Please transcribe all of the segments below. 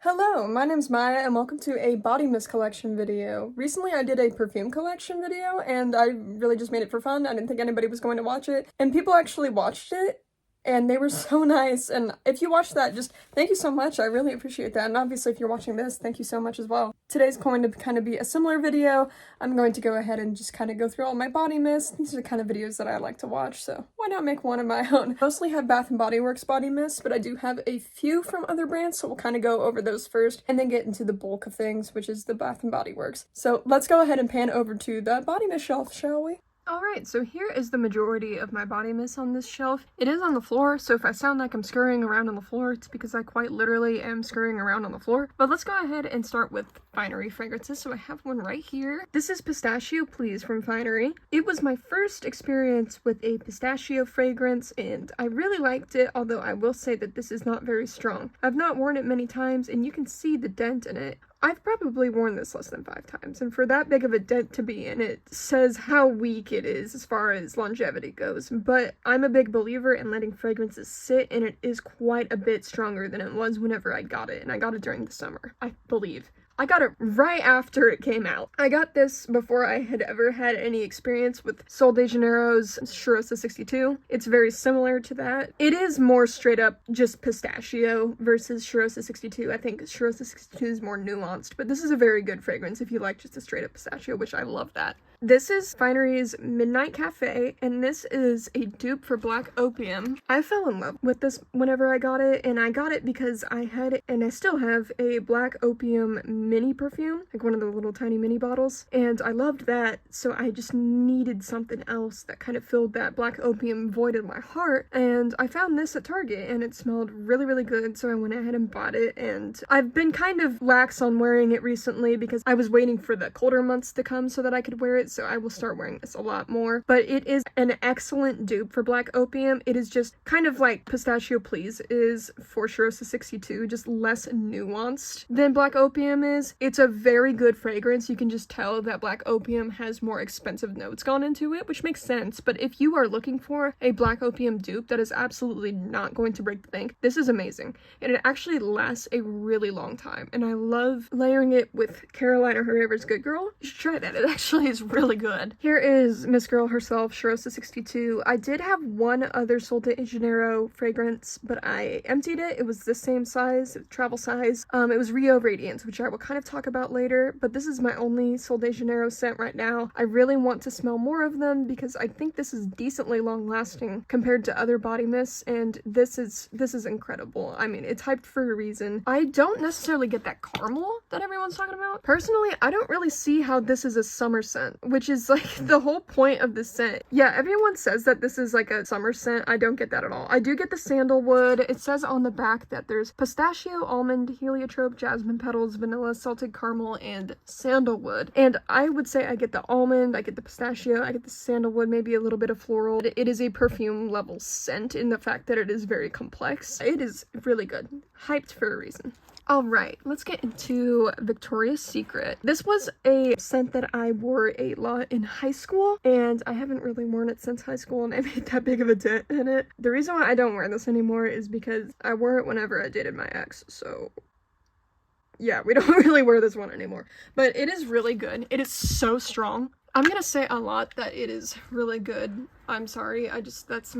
Hello, my name's Maya and welcome to a body mist collection video. Recently I did a perfume collection video and I really just made it for fun. I didn't think anybody was going to watch it, and people actually watched it and they were so nice. And if you watched that, just thank you so much. I really appreciate that. And obviously if you're watching this, thank you so much as well. Today's going to kind of be a similar video. I'm going to go ahead and just kind of go through all my body mist. These are the kind of videos that I like to watch, so why not make one of my own? I mostly have Bath & Body Works body mist, but I do have a few from other brands, so we'll kind of go over those first and then get into the bulk of things, which is the Bath & Body Works. So let's go ahead and pan over to the body mist shelf, shall we? Alright, so here is the majority of my body mist on this shelf. It is on the floor, so if I sound like I'm scurrying around on the floor, it's because I quite literally am scurrying around on the floor. But let's go ahead and start with Finery fragrances. So I have one right here. This is Pistachio Please from Finery. It was my first experience with a pistachio fragrance, and I really liked it, although I will say that this is not very strong. I've not worn it many times, and you can see the dent in it. I've probably worn this less than 5 times, and for that big of a dent to be in it says how weak it is as far as longevity goes. But I'm a big believer in letting fragrances sit, and it is quite a bit stronger than it was whenever I got it, and I got it during the summer, I believe. I got it right after it came out. I got this before I had ever had any experience with Sol de Janeiro's Cheirosa 62. It's very similar to that. It is more straight up just pistachio versus Cheirosa 62. I think Cheirosa 62 is more nuanced, but this is a very good fragrance if you like just a straight up pistachio, which I love that. This is Finery's Midnight Cafe, and this is a dupe for Black Opium. I fell in love with this whenever I got it, and I got it because I had, and I still have, a Black Opium mini perfume, like one of the little tiny mini bottles, and I loved that, so I just needed something else that kind of filled that Black Opium void in my heart, and I found this at Target, and it smelled really, really good, so I went ahead and bought it, and I've been kind of lax on wearing it recently because I was waiting for the colder months to come so that I could wear it, so I will start wearing this a lot more. But it is an excellent dupe for Black Opium. It is just kind of like Pistachio Please is for Cheirosa 62, just less nuanced than Black Opium is. It's a very good fragrance. You can just tell that Black Opium has more expensive notes gone into it, which makes sense. But if you are looking for a Black Opium dupe that is absolutely not going to break the bank, this is amazing. And it actually lasts a really long time. And I love layering it with Carolina Herrera's Good Girl. You should try that. It actually is really good. Here is Miss Girl herself, Cheirosa 62. I did have one other Sol de Janeiro fragrance, but I emptied it. It was the same size, travel size. It was Rio Radiance, which I will kind of talk about later, but this is my only Sol de Janeiro scent right now. I really want to smell more of them because I think this is decently long lasting compared to other body mists, and this is incredible. I mean, it's hyped for a reason. I don't necessarily get that caramel that everyone's talking about. Personally, I don't really see how this is a summer scent, which is like the whole point of this scent. Yeah, everyone says that this is like a summer scent. I don't get that at all. I do get the sandalwood. It says on the back that there's pistachio, almond, heliotrope, jasmine petals, vanilla, salted caramel, and sandalwood. And I would say I get the almond, I get the pistachio, I get the sandalwood, maybe a little bit of floral. It is a perfume level scent in the fact that it is very complex. It is really good. Hyped for a reason. Alright, let's get into Victoria's Secret. This was a scent that I wore a lot in high school, and I haven't really worn it since high school, and I made that big of a dent in it. The reason why I don't wear this anymore is because I wore it whenever I dated my ex, so yeah, we don't really wear this one anymore. But it is really good. It is so strong. I'm gonna say a lot that it is really good. I'm sorry, that's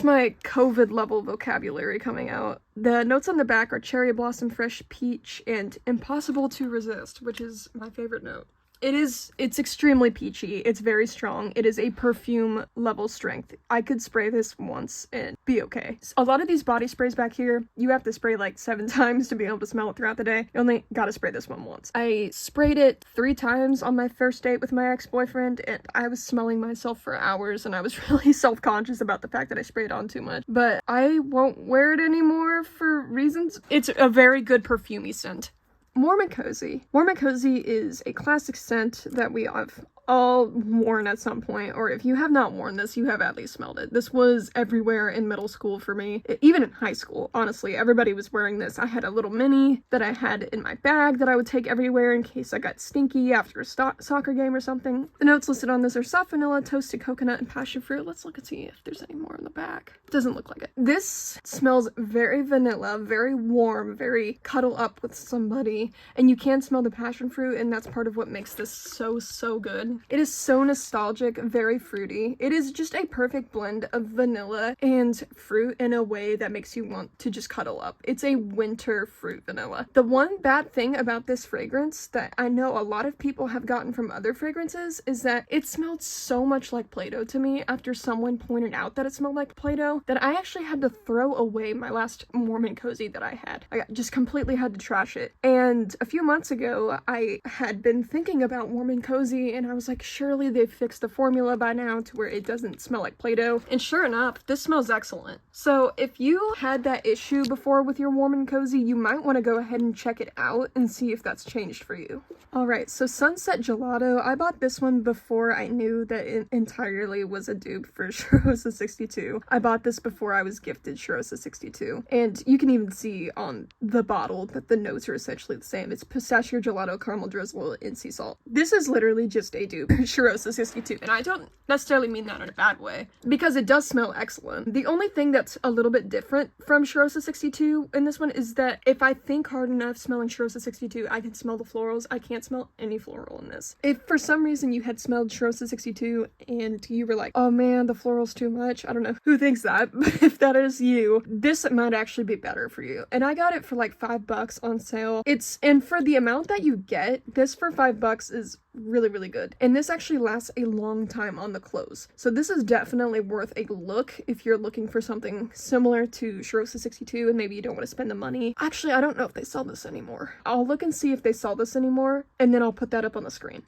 my COVID level vocabulary coming out. The notes on the back are cherry blossom, fresh peach, and impossible to resist, which is my favorite note. It's extremely peachy. It's very strong. It is a perfume level strength. I could spray this once and be okay. A lot of these body sprays back here, you have to spray like 7 times to be able to smell it throughout the day. You only gotta spray this one once. I sprayed it 3 times on my first date with my ex-boyfriend, and I was smelling myself for hours, and I was really self-conscious about the fact that I sprayed on too much. But I won't wear it anymore for reasons. It's a very good perfumey scent. Warm and Cozy. Warm and Cozy is a classic scent that we have all worn at some point, or if you have not worn this, you have at least smelled it. This was everywhere in middle school for me, even in high school, honestly. Everybody was wearing this. I had a little mini that I had in my bag that I would take everywhere in case I got stinky after a soccer game or something. The notes listed on this are soft vanilla, toasted coconut, and passion fruit. Let's look and see if there's any more in the back. Doesn't look like it. This smells very vanilla, very warm, very cuddle up with somebody, and you can smell the passion fruit, and that's part of what makes this so good. It is so nostalgic, very fruity. It is just a perfect blend of vanilla and fruit in a way that makes you want to just cuddle up. It's a winter fruit vanilla. The one bad thing about this fragrance that I know a lot of people have gotten from other fragrances is that it smelled so much like Play-Doh to me after someone pointed out that it smelled like Play-Doh that I actually had to throw away my last Warm and Cozy that I had. I just completely had to trash it. And a few months ago, I had been thinking about Warm and Cozy, and I was like, surely they've fixed the formula by now to where it doesn't smell like Play-Doh. And sure enough, this smells excellent. So if you had that issue before with your Warm and Cozy, you might want to go ahead and check it out and see if that's changed for you. Alright, so Sunset Gelato, I bought this one before I knew that it entirely was a dupe for Cheirosa 62. I bought this before I was gifted Cheirosa 62. And you can even see on the bottle that the notes are essentially the same. It's pistachio gelato, caramel drizzle, and sea salt. This is literally just a dupe Cheirosa 62, and I don't necessarily mean that in a bad way, because it does smell excellent. The only thing that's a little bit different from Cheirosa 62 in this one is that if I think hard enough smelling Cheirosa 62, I can smell the florals. I can't smell any floral in this. If for some reason you had smelled Cheirosa 62 and you were like, oh man, the floral's too much, I don't know who thinks that, but if that is you, this might actually be better for you. And I got it for like $5 on sale. And for the amount that you get, this for $5 is really good. And this actually lasts a long time on the clothes. So this is definitely worth a look if you're looking for something similar to Cheirosa 62 and maybe you don't want to spend the money. Actually, I don't know if they sell this anymore. I'll look and see if they sell this anymore, and then I'll put that up on the screen.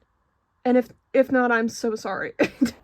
And if not, I'm so sorry.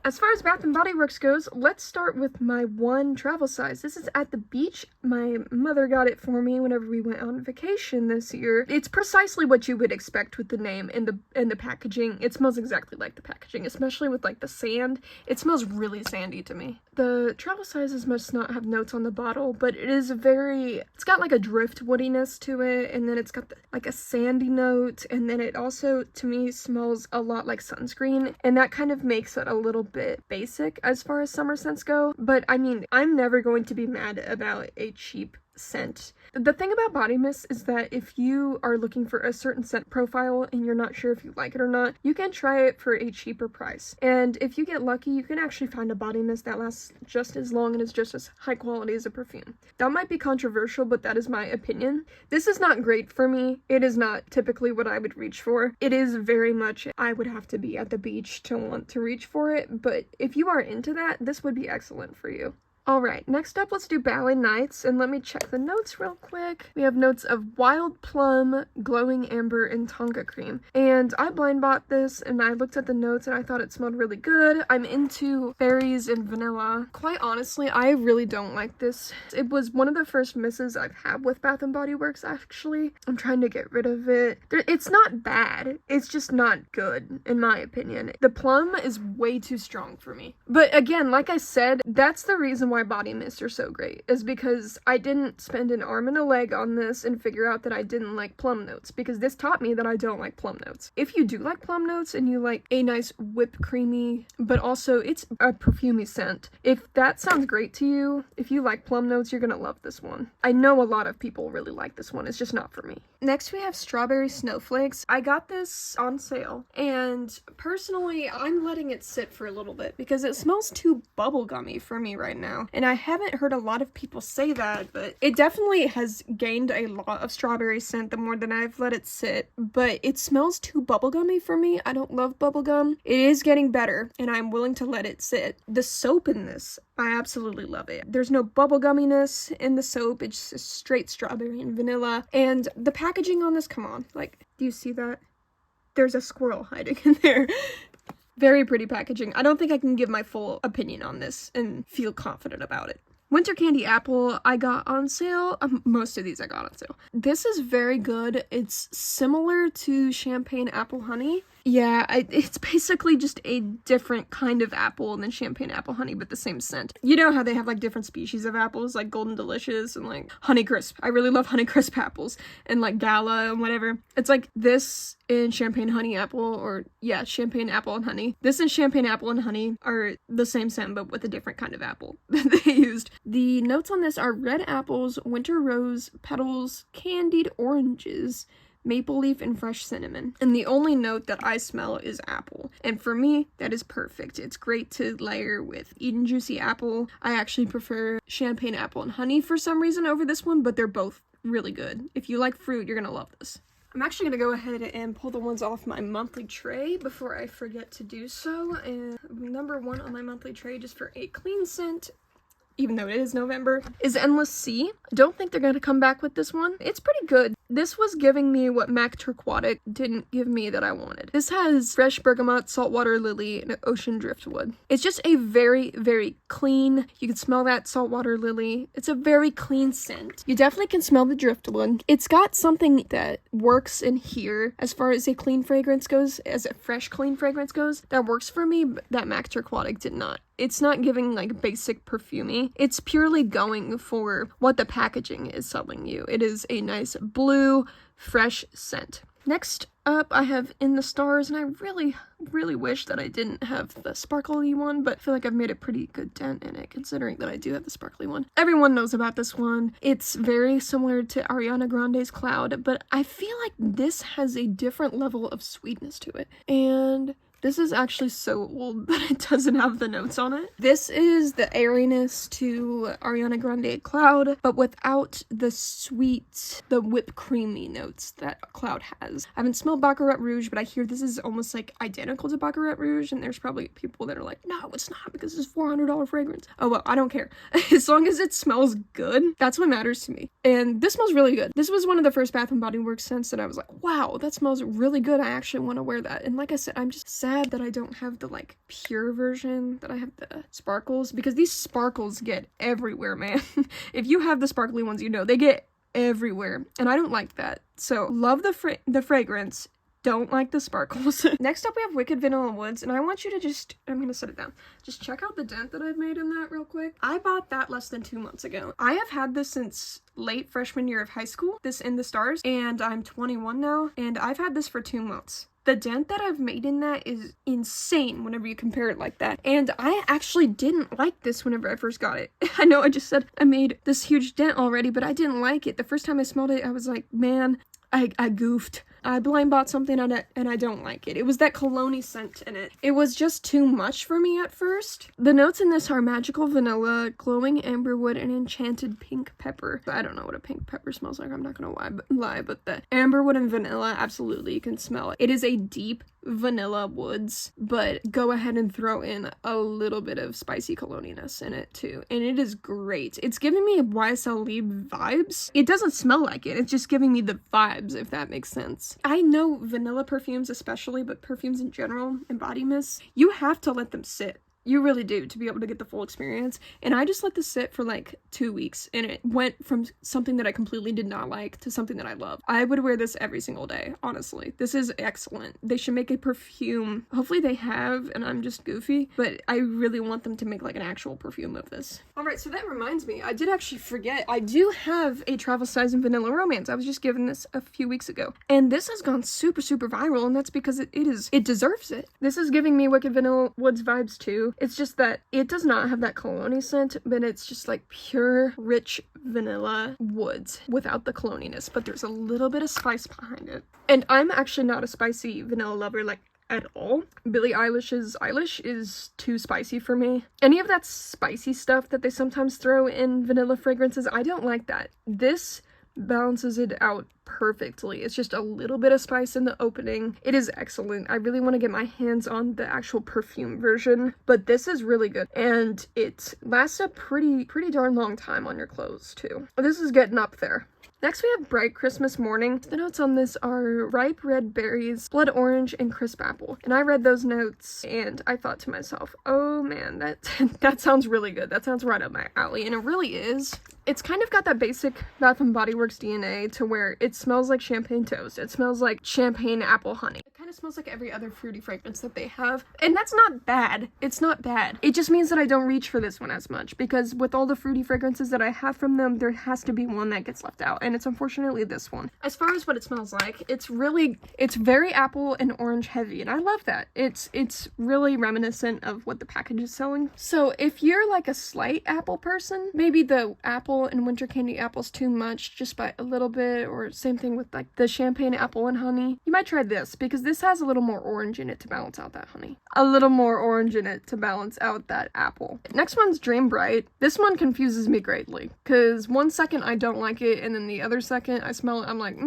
As far as Bath & Body Works goes, let's start with my one travel size. This is at the beach. My mother got it for me whenever we went on vacation this year. It's precisely what you would expect with the name and the packaging. It smells exactly like the packaging, especially with like the sand. It smells really sandy to me. The travel sizes must not have notes on the bottle, but it's got like a drift woodiness to it, and then it's got like a sandy note, and then it also, to me, smells a lot like sunscreen, and that kind of makes it a little bit basic as far as summer scents go. But I mean, I'm never going to be mad about a cheap scent. The thing about body mist is that if you are looking for a certain scent profile and you're not sure if you like it or not, you can try it for a cheaper price. And if you get lucky, you can actually find a body mist that lasts just as long and is just as high quality as a perfume. That might be controversial, but that is my opinion. This is not great for me. It is not typically what I would reach for. It is very much, I would have to be at the beach to want to reach for it, but if you are into that, this would be excellent for you. Alright, next up, let's do Ballet Nights, and let me check the notes real quick. We have notes of Wild Plum, Glowing Amber, and Tonga Cream. And I blind bought this, and I looked at the notes, and I thought it smelled really good. I'm into berries and vanilla. Quite honestly, I really don't like this. It was one of the first misses I've had with Bath & Body Works, actually. I'm trying to get rid of it. It's not bad. It's just not good, in my opinion. The plum is way too strong for me. But again, like I said, that's the reason why body mists are so great, is because I didn't spend an arm and a leg on this and figure out that I didn't like plum notes, because this taught me that I don't like plum notes. If you do like plum notes and you like a nice whipped creamy, but also it's a perfumey scent, if that sounds great to you, if you like plum notes, you're gonna love this one. I know a lot of people really like this one, it's just not for me. Next we have Strawberry Snowflakes. I got this on sale, and personally I'm letting it sit for a little bit because it smells too bubblegummy for me right now. And I haven't heard a lot of people say that, but it definitely has gained a lot of strawberry scent the more than I've let it sit, but it smells too bubblegummy for me. I don't love bubblegum. It is getting better, and I'm willing to let it sit. The soap in this, I absolutely love it. There's no bubblegumminess in the soap. It's just straight strawberry and vanilla. And the packaging on this, come on, like, do you see that? There's a squirrel hiding in there. Very pretty packaging. I don't think I can give my full opinion on this and feel confident about it. Winter Candy Apple I got on sale. Most of these I got on sale. This is very good. It's similar to Champagne Apple Honey. Yeah, it's basically just a different kind of apple than champagne apple honey, but the same scent. You know how they have like different species of apples, like Golden Delicious and like Honeycrisp. I really love Honeycrisp apples and like Gala and whatever. It's like this in champagne honey apple, or yeah, champagne apple and honey. This and champagne apple and honey are the same scent, but with a different kind of apple that they used. The notes on this are red apples, winter rose, petals, candied oranges, maple leaf, and fresh cinnamon. And the only note that I smell is apple. And for me, that is perfect. It's great to layer with Eden Juicy Apple. I actually prefer champagne apple and honey for some reason over this one, but they're both really good. If you like fruit, you're gonna love this. I'm actually going to go ahead and pull the ones off my monthly tray before I forget to do so. And number one on my monthly tray, just for a clean scent, even though it is November, is Endless Sea. I don't think they're going to come back with this one. It's pretty good. This was giving me what Mac Turquatic didn't give me that I wanted. This has fresh bergamot, saltwater lily, and ocean driftwood. It's just a very, very clean, you can smell that saltwater lily. It's a very clean scent. You definitely can smell the driftwood. It's got something that works in here as far as a clean fragrance goes, as a fresh clean fragrance goes, that works for me, but that Mac Turquatic did not. It's not giving like basic perfumey. It's purely going for what the packaging is selling you. It is a nice blue, fresh scent. Next up, I have In the Stars, and I really wish that I didn't have the sparkly one, but I feel like I've made a pretty good dent in it, considering that I do have the sparkly one. Everyone knows about this one. It's very similar to Ariana Grande's Cloud, but I feel like this has a different level of sweetness to it. And this is actually so old that it doesn't have the notes on it. This is the airiness to Ariana Grande Cloud, but without the sweet, the whipped creamy notes that Cloud has. I haven't smelled Baccarat Rouge, but I hear this is almost like identical to Baccarat Rouge, and there's probably people that are like, no, it's not, because it's $400 fragrance. Oh well, I don't care. As long as it smells good, that's what matters to me. And this smells really good. This was one of the first Bath & Body Works scents that I was like, wow, that smells really good. I actually want to wear that. And like I said, I'm just sad that I don't have the like pure version, that I have the sparkles, because these sparkles get everywhere, man. If you have the sparkly ones, you know they get everywhere, and I don't like that. So love the fragrance, don't like the sparkles. Next up, we have Wicked Vanilla Woods, and I want you to just, I'm gonna set it down, just check out the dent that I've made in that real quick. I bought that less than 2 months ago. I have had this since late freshman year of high school, this In the Stars, and I'm 21 now, and I've had this for 2 months. The dent that I've made in that is insane whenever you compare it like that. And I actually didn't like this whenever I first got it. I know I just said I made this huge dent already, but I didn't like it. The first time I smelled it, I was like, man, I goofed. I blind bought something and I don't like it. It was that cologne-y scent in it. It was just too much for me at first. The notes in this are magical vanilla, glowing amberwood, and enchanted pink pepper. I don't know what a pink pepper smells like. I'm not gonna lie, but the amberwood and vanilla, absolutely, you can smell it. It is a deep vanilla woods, but go ahead and throw in a little bit of spicy cologniness in it too, and it is great. It's giving me YSL Lieb vibes. It doesn't smell like it, it's just giving me the vibes, if that makes sense. I know vanilla perfumes especially, but perfumes in general and body mists, you have to let them sit. You really do, to be able to get the full experience. And I just let this sit for like 2 weeks, and it went from something that I completely did not like to something that I love. I would wear this every single day, honestly. This is excellent. They should make a perfume. Hopefully they have, and I'm just goofy, but I really want them to make like an actual perfume of this. Alright, so that reminds me, I did actually forget, I do have a travel size in Vanilla Romance. I was just given this a few weeks ago, and this has gone super viral, and that's because it deserves it. This is giving me Wicked Vanilla Woods vibes too. It's just that it does not have that cologne scent, but it's just like pure, rich vanilla woods without the cologniness, but there's a little bit of spice behind it. And I'm actually not a spicy vanilla lover, like, at all. Billie Eilish's Eilish is too spicy for me. Any of that spicy stuff that they sometimes throw in vanilla fragrances, I don't like that. This balances it out perfectly. It's just a little bit of spice in the opening. It is excellent. I really want to get my hands on the actual perfume version, but this is really good, and it lasts a pretty darn long time on your clothes too. This is getting up there. Next, we have Bright Christmas Morning. The notes on this are ripe red berries, blood orange, and crisp apple. And I read those notes, and I thought to myself, oh man, that sounds really good. That sounds right up my alley, and it really is. It's kind of got that basic Bath & Body Works DNA to where it smells like champagne toast. It smells like champagne apple honey. It kind kind of smells like every other fruity fragrance that they have. And that's not bad. It's not bad. It just means that I don't reach for this one as much, because with all the fruity fragrances that I have from them, there has to be one that gets left out, and it's unfortunately this one. As far as what it smells like, it's very apple and orange heavy, and I love that. It's really reminiscent of what the package is selling. So if you're like a slight apple person, maybe the apple and winter candy apple's too much just by a little bit, or same thing with like the champagne apple and honey, you might try this, because this has a little more orange in it to balance out that honey. A little more orange in it to balance out that apple. Next one's Dream Bright. This one confuses me greatly, because one second I don't like it, and then the other second I smell it, I'm like,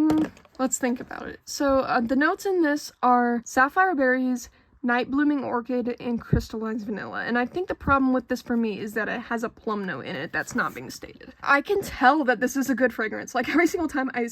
let's think about it. So the notes in this are sapphire berries, night blooming orchid, and crystallized vanilla. And I think the problem with this for me is that it has a plum note in it that's not being stated. I can tell that this is a good fragrance. Like every single time I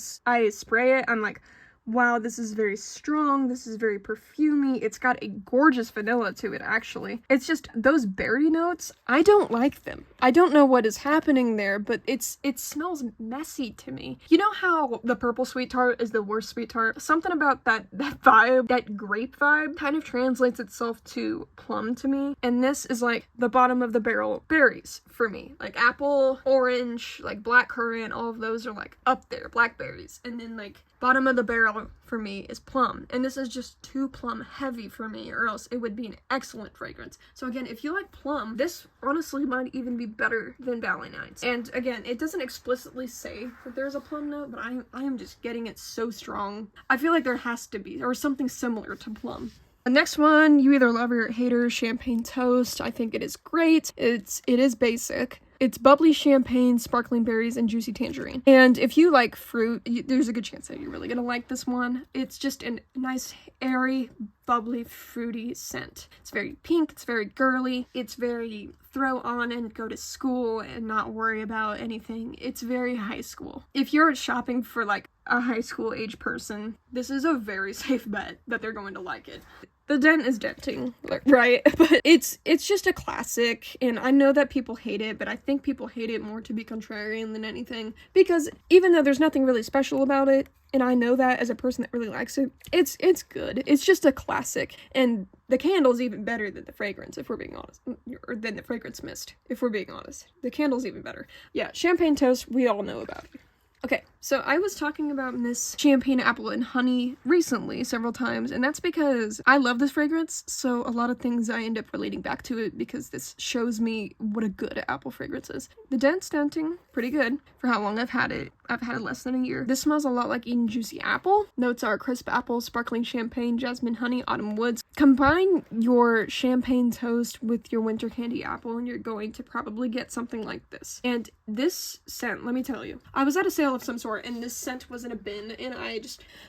spray it, I'm like, wow, this is very strong, this is very perfumey, it's got a gorgeous vanilla to it, actually. It's just, those berry notes, I don't like them. I don't know what is happening there, but it smells messy to me. You know how the purple sweet tart is the worst sweet tart? Something about that vibe, that grape vibe, kind of translates itself to plum to me, and this is like the bottom of the barrel berries for me. Like apple, orange, like blackcurrant, all of those are like up there, blackberries, and then like bottom of the barrel for me is plum, and this is just too plum heavy for me, or else it would be an excellent fragrance. So again, if you like plum, this honestly might even be better than Bally Nights. And again, it doesn't explicitly say that there's a plum note, but I am just getting it so strong. I feel like there has to be, or something similar to plum. The next one, you either love or hate her, Champagne Toast. I think it is great. It is basic. It's bubbly champagne, sparkling berries, and juicy tangerine. And if you like fruit, there's a good chance that you're really gonna like this one. It's just a nice, airy, bubbly, fruity scent. It's very pink, it's very girly, it's very throw on and go to school and not worry about anything. It's very high school. If you're shopping for like a high school age person, this is a very safe bet that they're going to like it. The dent is denting, right? But it's just a classic, and I know that people hate it, but I think people hate it more to be contrarian than anything, because even though there's nothing really special about it, and I know that as a person that really likes it, it's good. It's just a classic, and the candle's even better than the fragrance, if we're being honest, or than the fragrance mist, if we're being honest. The candle's even better. Yeah, Champagne Toast, we all know about it. Okay, so I was talking about Miss Champagne Apple and Honey recently several times, and that's because I love this fragrance, so a lot of things I end up relating back to it because this shows me what a good apple fragrance is. The dent's denting, pretty good for how long I've had it. I've had it less than a year. This smells a lot like eating juicy apple. Notes are crisp apple, sparkling champagne, jasmine honey, autumn woods. Combine your champagne toast with your winter candy apple, and you're going to probably get something like this. And this scent, let me tell you, I was at a sale of some sort, and this scent was in a bin, and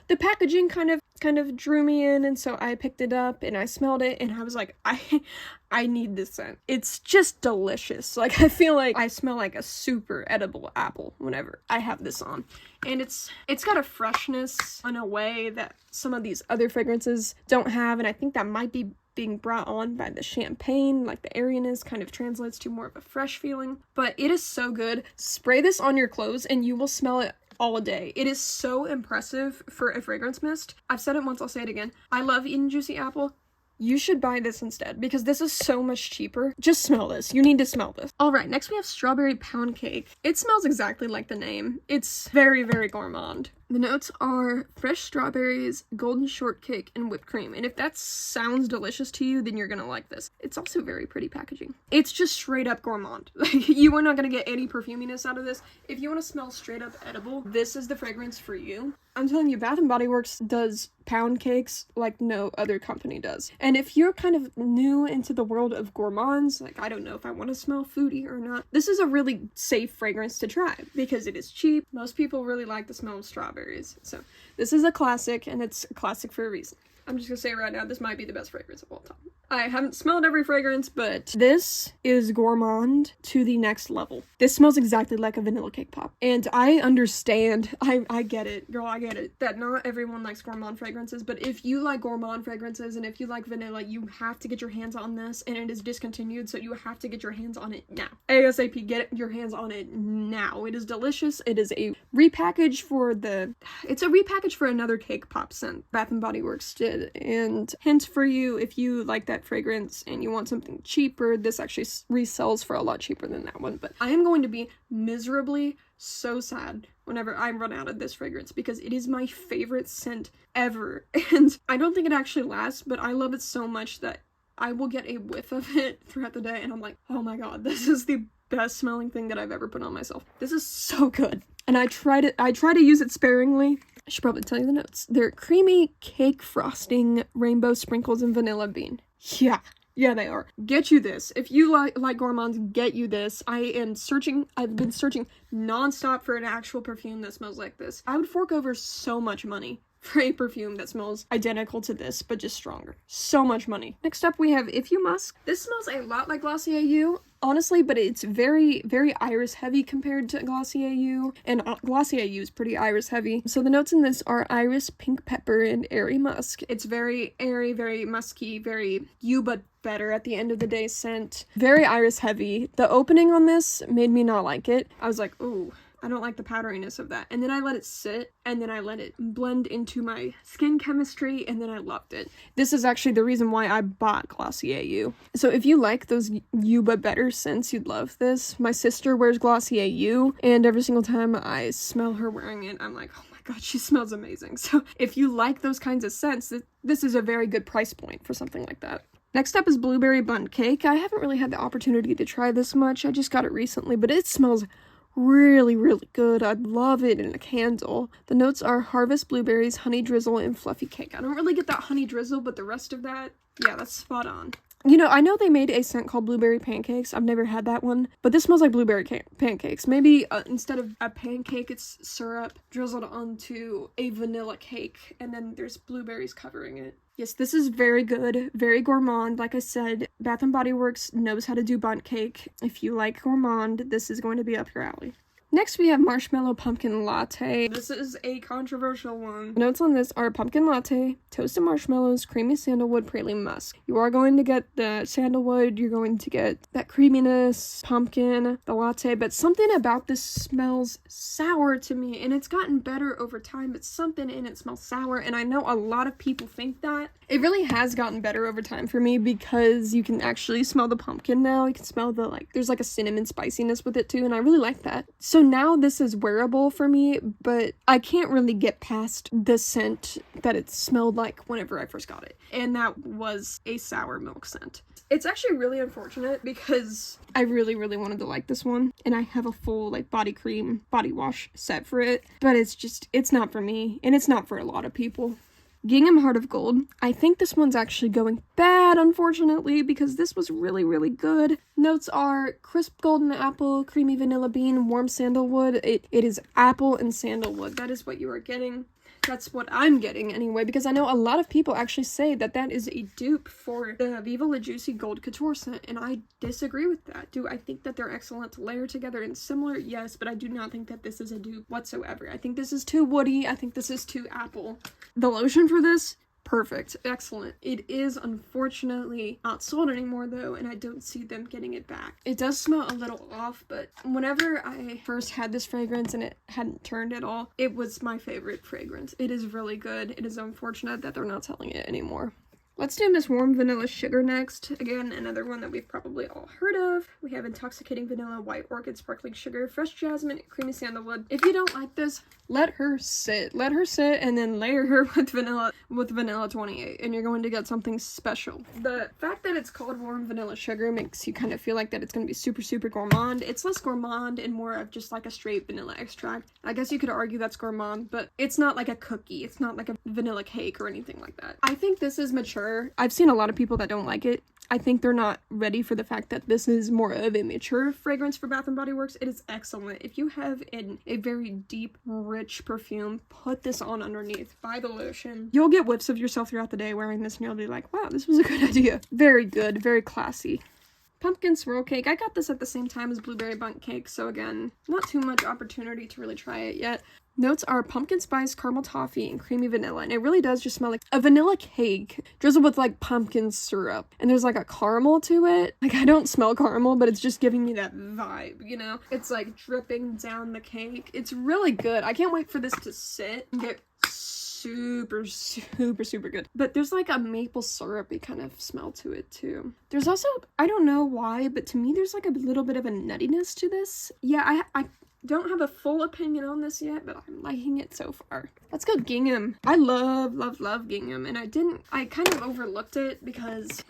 the packaging kind of drew me in, and so I picked it up and I smelled it, and I was like, I need this scent. It's just delicious. Like, I feel like I smell like a super edible apple whenever I have this on. And it's got a freshness in a way that some of these other fragrances don't have, and I think that might be being brought on by the champagne. Like, the airiness kind of translates to more of a fresh feeling. But it is so good. Spray this on your clothes and you will smell it all day. It is so impressive for a fragrance mist. I've said it once, I'll say it again. I love eating juicy apple. You should buy this instead, because this is so much cheaper. Just smell this. You need to smell this. Alright, next we have Strawberry Pound Cake. It smells exactly like the name. It's very, very gourmand. The notes are fresh strawberries, golden shortcake, and whipped cream. And if that sounds delicious to you, then you're gonna like this. It's also very pretty packaging. It's just straight up gourmand. You are not gonna get any perfuminess out of this. If you want to smell straight up edible, this is the fragrance for you. I'm telling you, Bath & Body Works does pound cakes like no other company does. And if you're kind of new into the world of gourmands, like I don't know if I want to smell foodie or not, this is a really safe fragrance to try because it is cheap. Most people really like the smell of strawberries. So this is a classic, and it's a classic for a reason. I'm just gonna say right now, this might be the best fragrance of all time. I haven't smelled every fragrance, but this is gourmand to the next level. This smells exactly like a vanilla cake pop. And I understand, I get it, girl, I get it, that not everyone likes gourmand fragrances, but if you like gourmand fragrances and if you like vanilla, you have to get your hands on this, and it is discontinued, so you have to get your hands on it now. ASAP, get your hands on it now. It is delicious. It is a repackage for it's a repackage for another cake pop scent Bath & Body Works did. it. And hint for you, if you like that fragrance and you want something cheaper, this actually resells for a lot cheaper than that one. But I am going to be miserably so sad whenever I run out of this fragrance because it is my favorite scent ever. And I don't think it actually lasts, but I love it so much that I will get a whiff of it throughout the day and I'm like, oh my god, this is the best smelling thing that I've ever put on myself. This is so good. And I try to use it sparingly. I should probably tell you the notes. They're creamy cake frosting, rainbow sprinkles, and vanilla bean. Yeah, they are. Get you this. If you like gourmands, get you this. I've been searching nonstop for an actual perfume that smells like this. I would fork over so much money for a perfume that smells identical to this, but just stronger. So much money. Next up, we have If You Musk. This smells a lot like Glossier You, honestly, but it's very, very iris heavy compared to Glossier You, and Glossier You is pretty iris heavy. So the notes in this are iris, pink pepper, and airy musk. It's very airy, very musky, very you but better at the end of the day scent. Very iris heavy. The opening on this made me not like it. I was like, ooh, I don't like the powderiness of that. And then I let it sit, and then I let it blend into my skin chemistry, and then I loved it. This is actually the reason why I bought Glossier You. So if you like those you but better scents, you'd love this. My sister wears Glossier You, and every single time I smell her wearing it, I'm like, oh my god, she smells amazing. So if you like those kinds of scents, this is a very good price point for something like that. Next up is Blueberry Bundt Cake. I haven't really had the opportunity to try this much. I just got it recently, but it smells really, really good. I'd love it in a candle. The notes are harvest blueberries, honey drizzle, and fluffy cake. I don't really get that honey drizzle, but the rest of that, yeah, that's spot on. You know, I know they made a scent called blueberry pancakes. I've never had that one, but this smells like blueberry pancakes. Maybe instead of a pancake, it's syrup drizzled onto a vanilla cake, and then there's blueberries covering it. Yes, this is very good, very gourmand. Like I said, Bath & Body Works knows how to do bundt cake. If you like gourmand, this is going to be up your alley. Next, we have Marshmallow Pumpkin Latte. This is a controversial one. Notes on this are pumpkin latte, toasted marshmallows, creamy sandalwood, praline musk. You are going to get the sandalwood, you're going to get that creaminess, pumpkin, the latte, but something about this smells sour to me, and it's gotten better over time, but something in it smells sour, and I know a lot of people think that. It really has gotten better over time for me because you can actually smell the pumpkin now. You can smell the, there's a cinnamon spiciness with it too, and I really like that. So now this is wearable for me, but I can't really get past the scent that it smelled like whenever I first got it, and that was a sour milk scent. It's actually really unfortunate because I really, really wanted to like this one, and I have a full body cream, body wash set for it, but it's not for me, and it's not for a lot of people. Gingham Heart of Gold. I think this one's actually going bad, unfortunately, because this was really, really good. Notes are crisp golden apple, creamy vanilla bean, warm sandalwood. It is apple and sandalwood. That is what you are getting. That's what I'm getting anyway, because I know a lot of people actually say that that is a dupe for the Viva La Juicy Gold Couture scent, and I disagree with that. Do I think that they're excellent to layer together and similar? Yes, but I do not think that this is a dupe whatsoever. I think this is too woody. I think this is too apple. The lotion for this, perfect, excellent. It is unfortunately not sold anymore though, and I don't see them getting it back. It does smell a little off, but whenever I first had this fragrance and it hadn't turned at all, it was my favorite fragrance. It is really good. It is unfortunate that they're not selling it anymore. Let's do Miss Warm Vanilla Sugar next. Again, another one that we've probably all heard of. We have Intoxicating Vanilla, White Orchid, Sparkling Sugar, Fresh Jasmine, Creamy Sandalwood. If you don't like this, let her sit. Let her sit and then layer her with Vanilla 28, and you're going to get something special. The fact that it's called Warm Vanilla Sugar makes you kind of feel like that it's going to be super, super gourmand. It's less gourmand and more of just like a straight vanilla extract. I guess you could argue that's gourmand, but it's not like a cookie. It's not like a vanilla cake or anything like that. I think this is mature. I've seen a lot of people that don't like it. I think they're not ready for the fact that this is more of a mature fragrance for Bath & Body Works. It is excellent. If you have a very deep, rich perfume, put this on underneath. Buy the lotion. You'll get whiffs of yourself throughout the day wearing this, and you'll be like, wow, this was a good idea. Very good. Very classy. Pumpkin Swirl Cake. I got this at the same time as Blueberry Bundt Cake, so again, not too much opportunity to really try it yet. Notes are pumpkin spice, caramel toffee, and creamy vanilla, and it really does just smell like a vanilla cake drizzled with pumpkin syrup, and there's a caramel to it. I don't smell caramel, but it's just giving me that vibe, you know? It's dripping down the cake. It's really good. I can't wait for this to sit and get super, super, super good. But there's like a maple syrupy kind of smell to it too. There's also, I don't know why, but to me there's like a little bit of a nuttiness to this. Yeah, I don't have a full opinion on this yet, but I'm liking it so far. Let's go gingham. I love, love, love gingham, and I kind of overlooked it because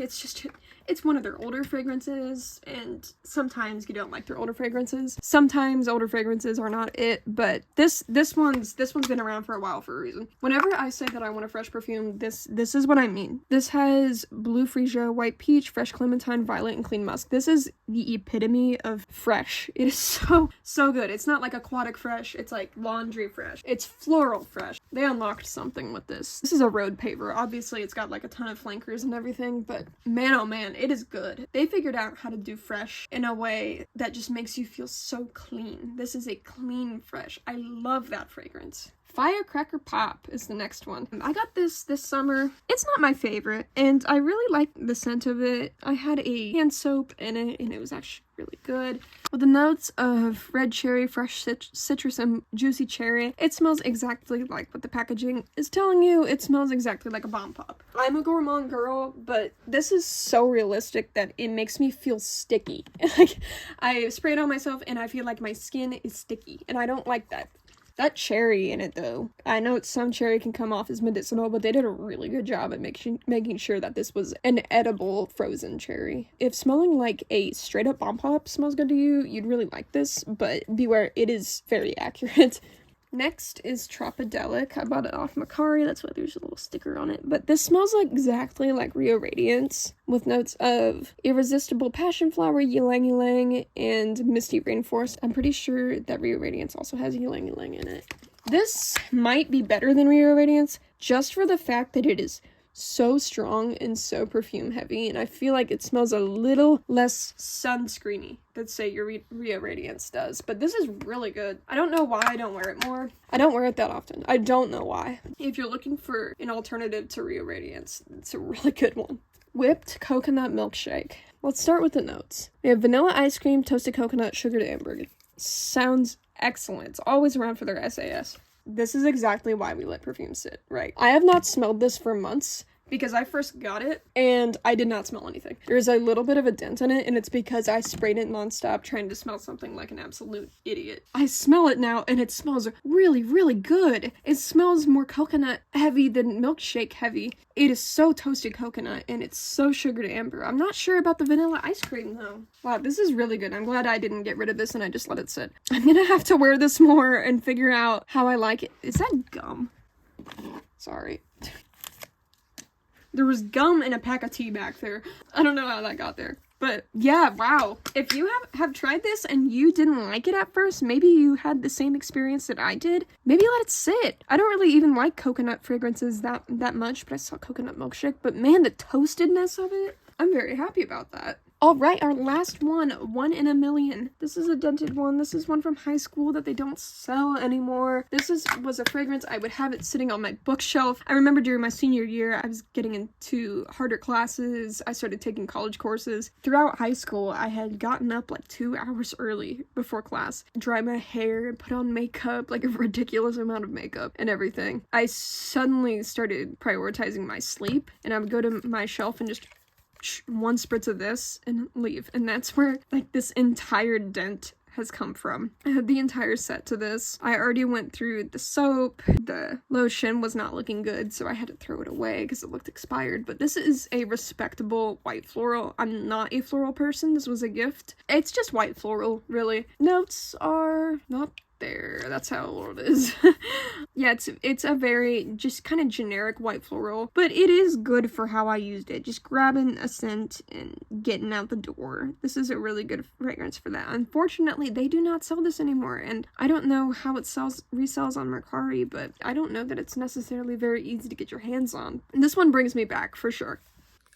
it's one of their older fragrances, and sometimes you don't like their older fragrances. Sometimes older fragrances are not it, but this one's been around for a while for a reason. Whenever I say that I want a fresh perfume, this is what I mean. This has blue freesia, white peach, fresh clementine, violet, and clean musk. This is the epitome of fresh. It is so good. It's not like aquatic fresh, it's like laundry fresh. It's floral fresh. They unlocked something with this. This is a road paver. Obviously, it's got like a ton of flankers and everything, but man, oh man, it is good. They figured out how to do fresh in a way that just makes you feel so clean. This is a clean fresh. I love that fragrance. Firecracker Pop is the next one. I got this summer. It's not my favorite, and I really like the scent of it. I had a hand soap in it, and it was actually really good. With the notes of red cherry, fresh citrus, and juicy cherry, it smells exactly like what the packaging is telling you. It smells exactly like a bomb pop. I'm a gourmand girl, but this is so realistic that it makes me feel sticky. Like, I spray it on myself, and I feel like my skin is sticky, and I don't like that. That cherry in it, though. I know some cherry can come off as medicinal, but they did a really good job at making sure that this was an edible frozen cherry. If smelling like a straight-up bomb pop smells good to you, you'd really like this, but beware, it is very accurate. Next is Tropidelic. I bought it off Macari, that's why there's a little sticker on it. But this smells like exactly like Rio Radiance, with notes of irresistible passion flower, ylang ylang, and misty rainforest. I'm pretty sure that Rio Radiance also has ylang ylang in it. This might be better than Rio Radiance, just for the fact that it is so strong and so perfume heavy, and I feel like it smells a little less sunscreeny than say your Rio Radiance does, but this is really good. I don't know why I don't wear it more. I don't wear it that often. I don't know why. If you're looking for an alternative to Rio Radiance, it's a really good one. Whipped coconut milkshake. Let's start with the notes. We have vanilla ice cream, toasted coconut, sugared amber. Sounds excellent. It's always around for their SAS. This is exactly why we let perfume sit, right? I have not smelled this for months because I first got it and I did not smell anything. There's a little bit of a dent in it, and it's because I sprayed it nonstop trying to smell something like an absolute idiot. I smell it now and it smells really, really good. It smells more coconut heavy than milkshake heavy. It is so toasted coconut and it's so sugared amber. I'm not sure about the vanilla ice cream though. Wow, this is really good. I'm glad I didn't get rid of this and I just let it sit. I'm gonna have to wear this more and figure out how I like it. Is that gum? Sorry. There was gum in a pack of tea back there. I don't know how that got there. But yeah, wow. If you have tried this and you didn't like it at first, maybe you had the same experience that I did, maybe let it sit. I don't really even like coconut fragrances that much, but I saw coconut milkshake. But man, the toastedness of it, I'm very happy about that. All right, our last one, 1 in a Million. This is a dented one. This is one from high school that they don't sell anymore. This was a fragrance. I would have it sitting on my bookshelf. I remember during my senior year, I was getting into harder classes. I started taking college courses. Throughout high school, I had gotten up like 2 hours early before class, dry my hair, put on makeup, like a ridiculous amount of makeup and everything. I suddenly started prioritizing my sleep, and I would go to my shelf and just one spritz of this and leave, and that's where like this entire dent has come from. I had the entire set to this. I already went through the soap. The lotion was not looking good, so I had to throw it away because it looked expired, but this is a respectable white floral. I'm not a floral person. This was a gift. It's just white floral, really. Notes are not there. That's how old it is. Yeah, it's a very just kind of generic white floral, but it is good for how I used it. Just grabbing a scent and getting out the door. This is a really good fragrance for that. Unfortunately, they do not sell this anymore, and I don't know how it resells on Mercari, but I don't know that it's necessarily very easy to get your hands on. And this one brings me back for sure.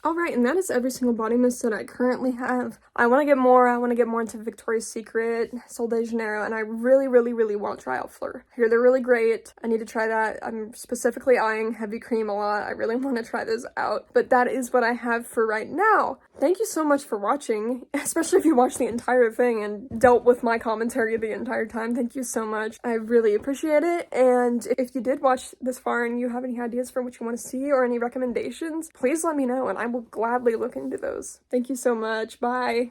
Alright, and that is every single body mist that I currently have. I want to get more. I want to get more into Victoria's Secret, Sol de Janeiro, and I really, really, really want to try out Fleur. I hear they're really great. I need to try that. I'm specifically eyeing Heavy Cream a lot. I really want to try those out. But that is what I have for right now. Thank you so much for watching, especially if you watched the entire thing and dealt with my commentary the entire time. Thank you so much. I really appreciate it. And if you did watch this far and you have any ideas for what you want to see or any recommendations, please let me know and I will gladly look into those. Thank you so much. Bye.